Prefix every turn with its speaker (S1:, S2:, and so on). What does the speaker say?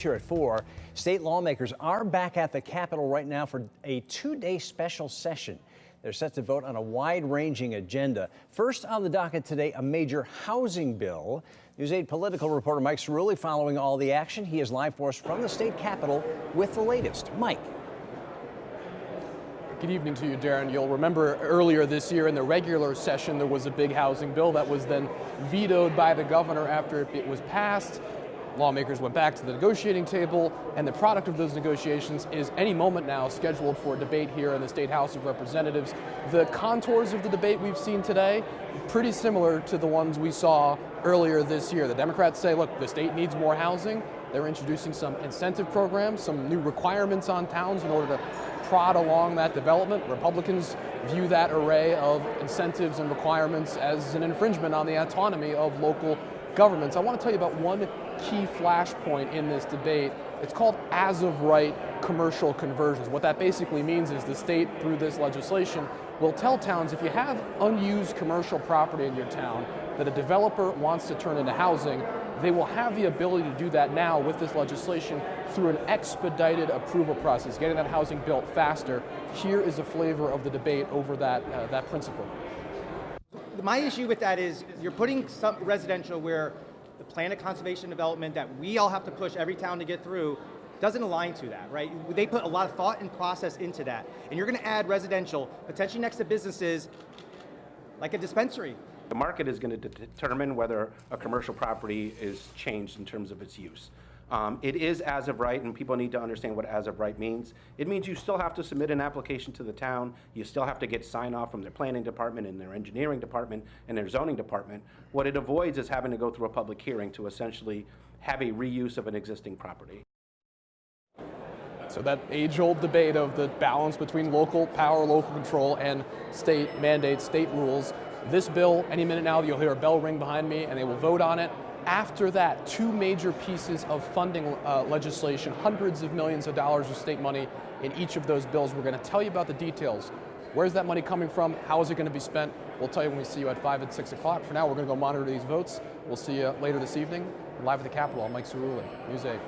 S1: Here at 4, state lawmakers are back at the Capitol right now for a two-day special session. They're set to vote on a wide-ranging agenda. First on the docket today, a major housing bill. News 8 political reporter Mike Cerulli following all the action. He is live for us from the state capitol with the latest. Mike.
S2: Good evening to you, Darren. You'll remember earlier this year in the regular session, there was a big housing bill that was then vetoed by the governor after it was passed. Lawmakers went back to the negotiating table, and the product of those negotiations is any moment now scheduled for debate here in the State House of Representatives. The contours of the debate we've seen today, pretty similar to the ones we saw earlier this year. The Democrats say, look, the state needs more housing. They're introducing some incentive programs, some new requirements on towns in order to prod along that development. Republicans view that array of incentives and requirements as an infringement on the autonomy of local governments. I want to tell you about one key flashpoint in this debate. It's called as-of-right commercial conversions. What that basically means is the state, through this legislation, will tell towns if you have unused commercial property in your town that a developer wants to turn into housing, they will have the ability to do that now with this legislation through an expedited approval process, getting that housing built faster. Here is a flavor of the debate over that principle.
S3: My issue with that is you're putting some residential where the plan of conservation development that we all have to push every town to get through doesn't align to that, right? They put a lot of thought and process into that. And you're going to add residential, potentially next to businesses, like a dispensary.
S4: The market is going to determine whether a commercial property is changed in terms of its use. It is as of right, and people need to understand what as of right means. It means you still have to submit an application to the town. You still have to get sign off from their planning department and their engineering department and their zoning department. What it avoids is having to go through a public hearing to essentially have a reuse of an existing property.
S2: So that age-old debate of the balance between local power, local control, and state mandates, state rules. This bill, any minute now, you'll hear a bell ring behind me, and they will vote on it. After that, two major pieces of funding legislation, hundreds of millions of dollars of state money in each of those bills. We're going to tell you about the details. Where's that money coming from? How is it going to be spent? We'll tell you when we see you at 5 and 6 o'clock. For now, we're going to go monitor these votes. We'll see you later this evening, live at the Capitol. I'm Mike Cerulli, News 8.